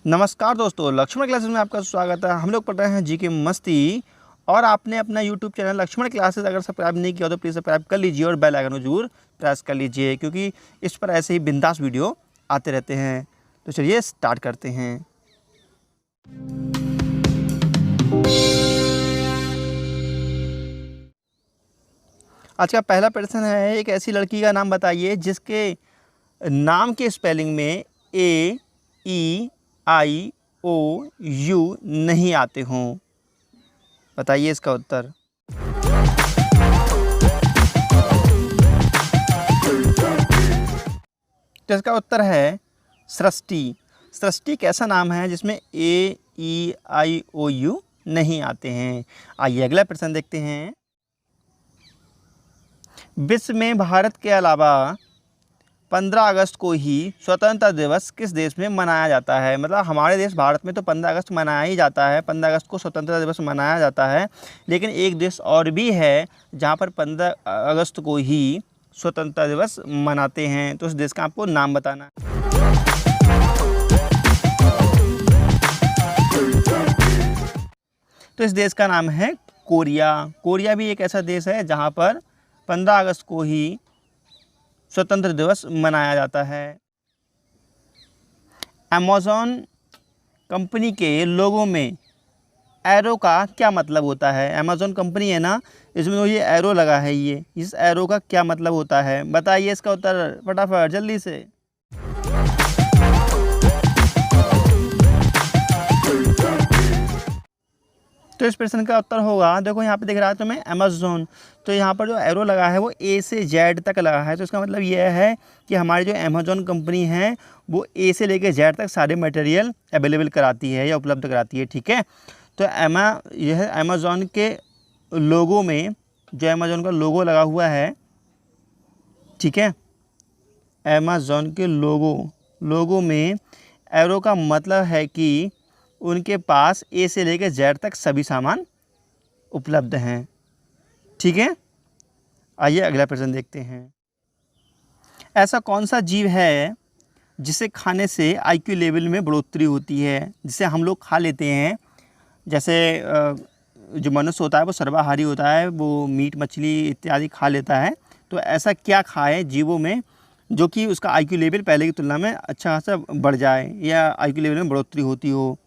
नमस्कार दोस्तों, लक्ष्मण क्लासेस में आपका स्वागत है। हम लोग पढ़ रहे हैं जी के मस्ती। और आपने अपना यूट्यूब चैनल लक्ष्मण क्लासेस अगर सब्सक्राइब नहीं किया तो प्लीज़ सब्सक्राइब कर लीजिए और बेल आइकन को जरूर प्रेस कर लीजिए, क्योंकि इस पर ऐसे ही बिंदास वीडियो आते रहते हैं। तो चलिए स्टार्ट करते हैं। आज का पहला प्रश्न है, एक ऐसी लड़की का नाम बताइए जिसके नाम के स्पेलिंग में AEIOU नहीं आते हों। बताइए इसका उत्तर। तो इसका उत्तर है सृष्टि। सृष्टि कैसा नाम है जिसमें AEIOU नहीं आते हैं। आइए अगला प्रश्न देखते हैं। विश्व में भारत के अलावा 15 अगस्त को ही स्वतंत्रता दिवस किस देश में मनाया जाता है। मतलब हमारे देश भारत में तो 15 अगस्त मनाया ही जाता है, 15 अगस्त को स्वतंत्रता दिवस मनाया जाता है। लेकिन एक देश और भी है जहाँ पर 15 अगस्त को ही स्वतंत्रता दिवस मनाते हैं। तो उस देश का आपको नाम बताना है। तो इस देश का नाम है कोरिया। कोरिया भी एक ऐसा देश है जहाँ पर 15 अगस्त को ही स्वतंत्र दिवस मनाया जाता है। अमेज़न कंपनी के लोगो में एरो का क्या मतलब होता है। अमेज़न कंपनी है ना, इसमें तो ये एरो लगा है, ये इस एरो का क्या मतलब होता है। बताइए इसका उत्तर फटाफट जल्दी से। तो इस प्रश्न का उत्तर होगा, देखो यहाँ पे दिख रहा है तुम्हें अमेज़न। तो यहाँ पर जो एरो लगा है वो A से Z तक लगा है। तो इसका मतलब ये है कि हमारी जो अमेज़न कंपनी है वो A से लेकर Z तक सारे मटेरियल अवेलेबल कराती है या उपलब्ध कराती है। ठीक है, तो यह अमेज़न के लोगो में जो अमेज़न का लोगो लगा हुआ है, ठीक है, अमेज़न के लोगो में एरो का मतलब है कि उनके पास A से लेकर Z तक सभी सामान उपलब्ध हैं। ठीक है, आइए अगला प्रश्न देखते हैं। ऐसा कौन सा जीव है जिसे खाने से IQ लेवल में बढ़ोतरी होती है, जिसे हम लोग खा लेते हैं। जैसे जो मनुष्य होता है वो सर्वाहारी होता है, वो मीट मछली इत्यादि खा लेता है। तो ऐसा क्या खाए जीवों में जो कि उसका IQ लेवल पहले की तुलना में अच्छा खासा बढ़ जाए या IQ लेवल में बढ़ोतरी होती हो।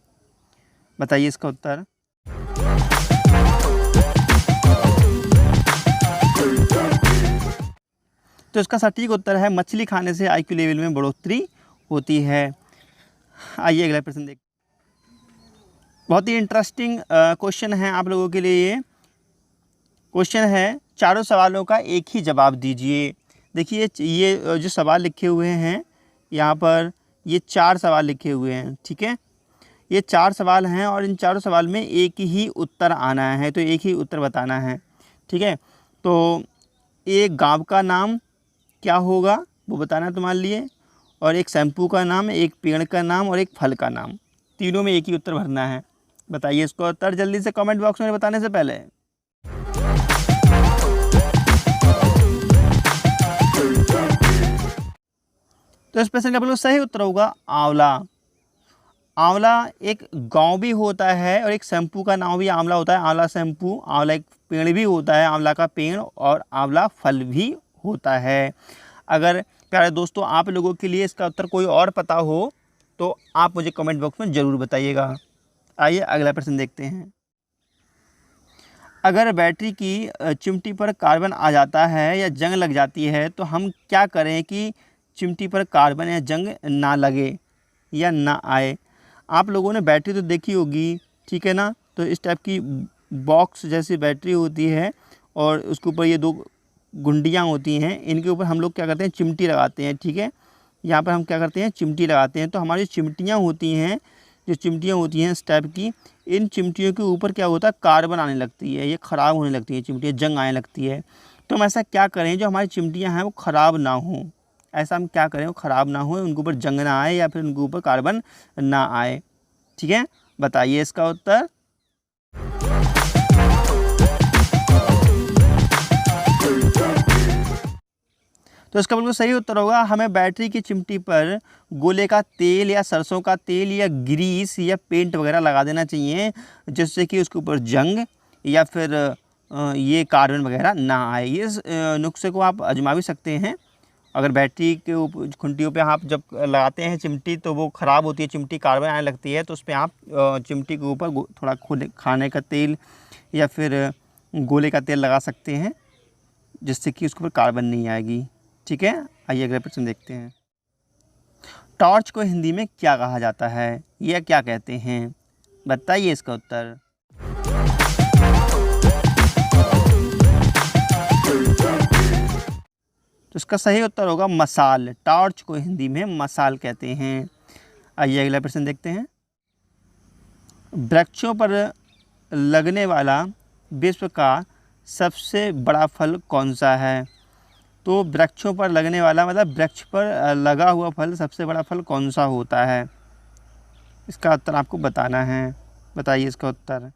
बताइए इसका उत्तर। तो इसका सटीक उत्तर है मछली खाने से IQ लेवल में बढ़ोतरी होती है। आइए अगला प्रश्न देखते। बहुत ही इंटरेस्टिंग क्वेश्चन है आप लोगों के लिए। ये क्वेश्चन है, चारों सवालों का एक ही जवाब दीजिए। देखिए ये जो सवाल लिखे हुए हैं यहाँ पर, ये 4 सवाल लिखे हुए हैं। ठीक है, ये 4 सवाल हैं और इन चारों सवाल में एक ही उत्तर आना है। तो एक ही उत्तर बताना है। ठीक है, तो एक गांव का नाम क्या होगा वो बताना है तुम्हारे लिए, और एक शैम्पू का नाम, एक पेड़ का नाम और एक फल का नाम। तीनों में एक ही उत्तर भरना है। बताइए इसको उत्तर जल्दी से कमेंट बॉक्स में बताने से पहले। तो इस प्रश्न का बिल्कुल सही उत्तर होगा आंवला। आंवला एक गांव भी होता है और एक शैम्पू का नाम भी आंवला होता है। आंवला शैम्पू, आंवला एक पेड़ भी होता है, आंवला का पेड़, और आंवला फल भी होता है। अगर प्यारे दोस्तों आप लोगों के लिए इसका उत्तर कोई और पता हो तो आप मुझे कमेंट बॉक्स में ज़रूर बताइएगा। आइए अगला प्रश्न देखते हैं। अगर बैटरी की चिमटी पर कार्बन आ जाता है या जंग लग जाती है तो हम क्या करें कि चिमटी पर कार्बन या जंग ना लगे या ना आए। आप लोगों ने बैटरी तो देखी होगी, ठीक है ना। तो इस टाइप की बॉक्स जैसी बैटरी होती है और उसके ऊपर ये 2 गुंडियाँ होती हैं। इनके ऊपर हम लोग क्या करते हैं, चिमटी लगाते हैं। ठीक है, यहाँ पर हम क्या करते हैं, चिमटी लगाते हैं। तो हमारी चिमटियाँ होती हैं, जो चिमटियाँ होती हैं इस टाइप की, इन चिमटियों के ऊपर क्या होता है, कार्बन आने लगती है, ये ख़राब होने लगती है चिमटियाँ, जंग आने लगती है। तो हम ऐसा क्या करें जो हमारी चिमटियाँ हैं वो ख़राब ना हों। ऐसा हम क्या करें वो ख़राब ना हो, उनके ऊपर जंग ना आए या फिर उनके ऊपर कार्बन ना आए। ठीक है, बताइए इसका उत्तर। तो इसका बिल्कुल सही उत्तर होगा, हमें बैटरी की चिमटी पर गोले का तेल या सरसों का तेल या ग्रीस या पेंट वगैरह लगा देना चाहिए, जिससे कि उसके ऊपर जंग या फिर ये कार्बन वगैरह ना आए। इस नुस्खे को आप आजमा भी सकते हैं। अगर बैटरी के ऊपर खुंटियों पे आप जब लगाते हैं चिमटी तो वो ख़राब होती है, चिमटी कार्बन आने लगती है, तो उस पर आप चिमटी के ऊपर थोड़ा खाने का तेल या फिर गोले का तेल लगा सकते हैं, जिससे कि उसके ऊपर कार्बन नहीं आएगी। ठीक है, आइए अगले प्रश्न देखते हैं। टॉर्च को हिंदी में क्या कहा जाता है या क्या कहते हैं, बताइए इसका उत्तर। तो इसका सही उत्तर होगा मसाल। टॉर्च को हिंदी में मसाल कहते हैं। आइए अगला प्रश्न देखते हैं। वृक्षों पर लगने वाला विश्व का सबसे बड़ा फल कौन सा है? तो वृक्षों पर लगने वाला मतलब वृक्ष पर लगा हुआ फल, सबसे बड़ा फल कौन सा होता है, इसका उत्तर आपको बताना है। बताइए इसका उत्तर।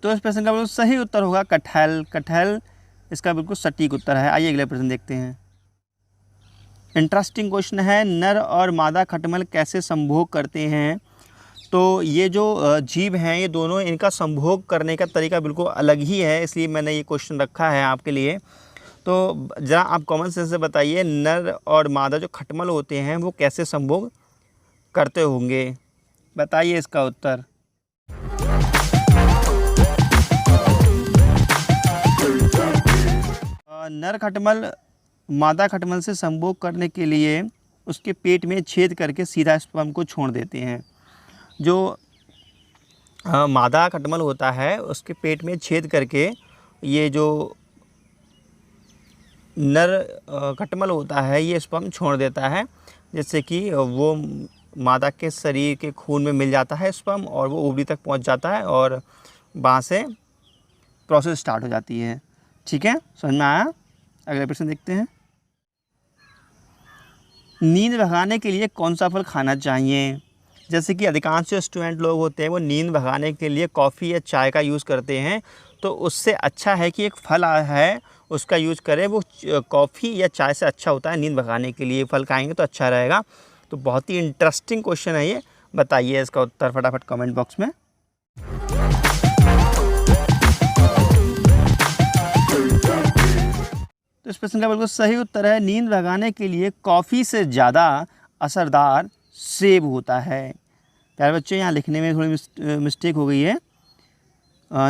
तो इस प्रश्न का बिल्कुल सही उत्तर होगा कटहल। कटहल इसका बिल्कुल सटीक उत्तर है। आइए अगले प्रश्न देखते हैं। इंटरेस्टिंग क्वेश्चन है, नर और मादा खटमल कैसे संभोग करते हैं? तो ये जो जीव हैं ये दोनों, इनका संभोग करने का तरीका बिल्कुल अलग ही है, इसलिए मैंने ये क्वेश्चन रखा है आपके लिए। तो ज़रा आप कॉमन सेंस से बताइए, नर और मादा जो खटमल होते हैं वो कैसे संभोग करते होंगे, बताइए इसका उत्तर। नर खटमल मादा खटमल से संभोग करने के लिए उसके पेट में छेद करके सीधा स्पर्म को छोड़ देते हैं। जो मादा खटमल होता है उसके पेट में छेद करके ये जो नर खटमल होता है ये स्पर्म छोड़ देता है, जिससे कि वो मादा के शरीर के खून में मिल जाता है स्पर्म और वो ओवरी तक पहुंच जाता है और वहाँ से प्रोसेस स्टार्ट हो जाती है। ठीक है, समझ में आया? अगले प्रश्न देखते हैं। नींद भगाने के लिए कौन सा फल खाना चाहिए? जैसे कि अधिकांश जो स्टूडेंट लोग होते हैं वो नींद भगाने के लिए कॉफ़ी या चाय का यूज़ करते हैं, तो उससे अच्छा है कि एक फल है उसका यूज़ करें। वो कॉफ़ी या चाय से अच्छा होता है नींद भगाने के लिए, फल खाएंगे तो अच्छा रहेगा। तो बहुत ही इंटरेस्टिंग क्वेश्चन है ये, बताइए इसका उत्तर फटाफट कमेंट बॉक्स में। तो इस प्रश्न का बिल्कुल सही उत्तर है, नींद भगाने के लिए कॉफ़ी से ज़्यादा असरदार सेब होता है। प्यारे बच्चों, यहाँ लिखने में थोड़ी मिस्टेक हो गई है,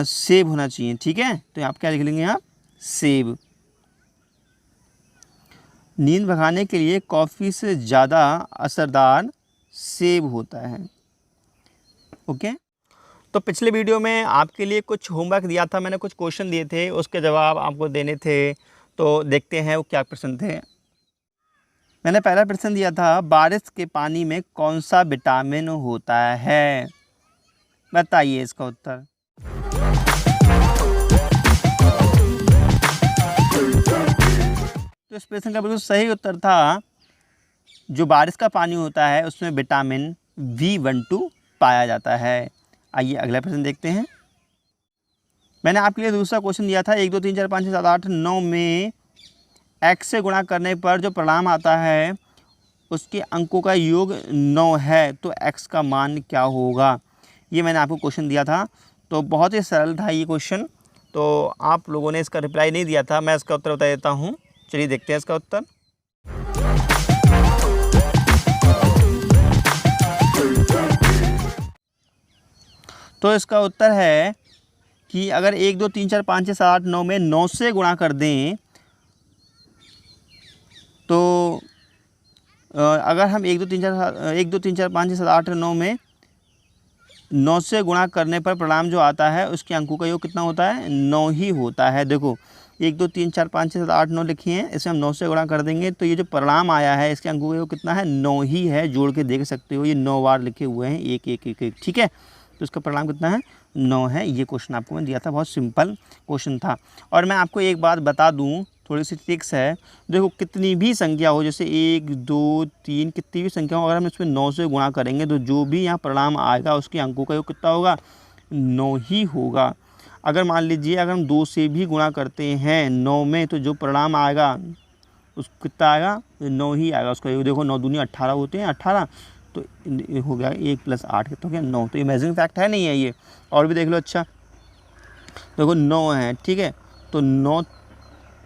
सेब होना चाहिए। ठीक है, तो आप क्या लिख लेंगे आप, सेब। नींद भगाने के लिए कॉफ़ी से ज़्यादा असरदार सेब होता है। ओके, तो पिछले वीडियो में आपके लिए कुछ होमवर्क दिया था, मैंने कुछ क्वेश्चन दिए थे, उसके जवाब आपको देने थे, तो देखते हैं वो क्या प्रश्न थे। मैंने पहला प्रश्न दिया था, बारिश के पानी में कौन सा विटामिन होता है, बताइए इसका उत्तर। तो इस प्रश्न का बिल्कुल सही उत्तर था, जो बारिश का पानी होता है उसमें विटामिन B12 पाया जाता है। आइए अगला प्रश्न देखते हैं। मैंने आपके लिए दूसरा क्वेश्चन दिया था, 1 2 3 4 5 6 7 8 9 में x से गुणा करने पर जो परिणाम आता है उसके अंकों का योग 9 है, तो x का मान क्या होगा? ये मैंने आपको क्वेश्चन दिया था, तो बहुत ही सरल था ये क्वेश्चन। तो आप लोगों ने इसका रिप्लाई नहीं दिया था, मैं इसका उत्तर बता देता हूँ। चलिए देखते हैं इसका उत्तर। तो इसका उत्तर है कि अगर 1 2 3 4 5 6 7 8 9 में 9 से गुणा कर दें, तो अगर हम 1 2 3 4 5 6 7 8 9 में 9 से गुणा करने पर परिणाम जो आता है उसके अंकों का योग कितना होता है? 9 ही होता है। देखो 1 2 3 4 5 6 7 8 9 लिखी हैं, इसे हम 9 से गुणा कर देंगे तो ये जो परिणाम आया है इसके अंकों का योग कितना है? 9 ही है। जोड़ के देख सकते हो, ये 9 बार लिखे हुए हैं, 1 1 1 1। ठीक है, तो इसका परिणाम कितना है? 9 है। ये क्वेश्चन आपको मैं दिया था, बहुत सिंपल क्वेश्चन था। और मैं आपको एक बात बता दूं, थोड़ी सी ट्रिक्स है। देखो कितनी भी संख्या हो, जैसे 1 2 3 कितनी भी संख्या हो, अगर हम इसमें 9 से गुणा करेंगे तो जो भी यहाँ परिणाम आएगा उसके अंकों का योग कितना होगा? 9 ही होगा। अगर मान लीजिए अगर हम 2 से भी गुणा करते हैं 9 में, तो जो परिणाम आएगा उस कितना आएगा, 9 ही आएगा उसका। ये देखो 9 दूनी 18 होते हैं, 18 तो ये हो गया 1 + 8 कितना हो गया 9। तो इमेजिंग फैक्ट है नहीं है ये। और भी देख लो। अच्छा देखो 9 है, ठीक है, तो 9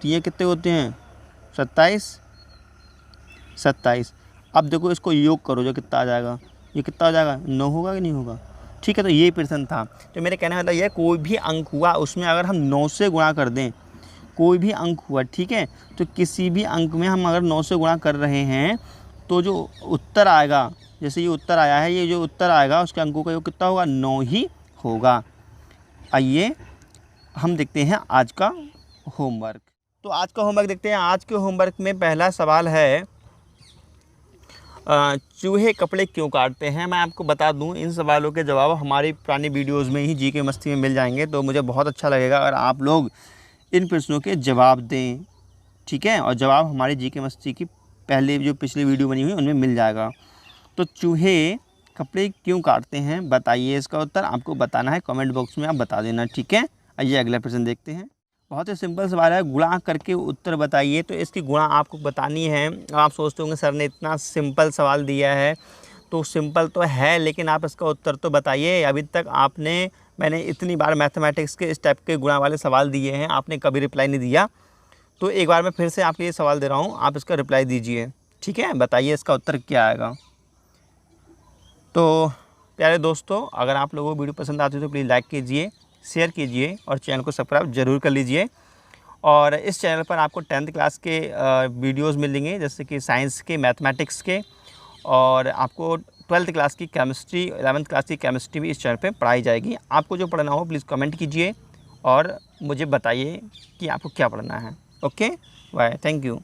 ये कितने होते हैं 27। अब देखो इसको योग करो, जो कितना आ जाएगा, ये कितना आ जाएगा 9 होगा कि नहीं होगा, ठीक है। तो ये प्रश्न था। तो मेरे कहने का मतलब ये, कोई भी अंक हुआ उसमें अगर हम 9 से गुणा कर दें, कोई भी अंक हुआ, ठीक है, तो किसी भी अंक में हम अगर 9 से गुणा कर रहे हैं तो जो उत्तर आएगा, जैसे ये उत्तर आया है, ये जो उत्तर आएगा उसके अंकों का योग कितना होगा 9 ही होगा। आइए हम देखते हैं आज का होमवर्क। तो आज का होमवर्क देखते हैं। आज के होमवर्क में पहला सवाल है, चूहे कपड़े क्यों काटते हैं। मैं आपको बता दूं, इन सवालों के जवाब हमारी पुरानी वीडियोस में ही जीके मस्ती में मिल जाएंगे। तो मुझे बहुत अच्छा लगेगा अगर आप लोग इन प्रश्नों के जवाब दें, ठीक है। और जवाब हमारी जीके मस्ती की पहले जो पिछली वीडियो बनी हुई उनमें मिल जाएगा। तो चूहे कपड़े क्यों काटते हैं, बताइए। इसका उत्तर आपको बताना है, कमेंट बॉक्स में आप बता देना, ठीक है। आइए अगला प्रश्न देखते हैं। बहुत ही सिंपल सवाल है, गुणा करके उत्तर बताइए। तो इसकी गुणा आपको बतानी है। आप सोचते होंगे सर ने इतना सिंपल सवाल दिया है, तो सिंपल तो है लेकिन आप इसका उत्तर तो बताइए। अभी तक मैंने इतनी बार मैथमेटिक्स के इस टाइप के गुणा वाले सवाल दिए हैं, आपने कभी रिप्लाई नहीं दिया। तो एक बार मैं फिर से आपको ये सवाल दे रहा हूँ, आप इसका रिप्लाई दीजिए, ठीक है। बताइए इसका उत्तर क्या आएगा। तो प्यारे दोस्तों, अगर आप लोगों को वीडियो पसंद आती है तो प्लीज़ लाइक कीजिए, शेयर कीजिए और चैनल को सब्सक्राइब जरूर कर लीजिए। और इस चैनल पर आपको 10th क्लास के वीडियोस मिलेंगे, जैसे कि साइंस के, मैथमेटिक्स के, और आपको 12th क्लास की केमिस्ट्री, 11th क्लास की केमिस्ट्री भी इस चैनल पे पढ़ाई जाएगी। आपको जो पढ़ना हो प्लीज़ कमेंट कीजिए और मुझे बताइए कि आपको क्या पढ़ना है। Okay bye, thank you.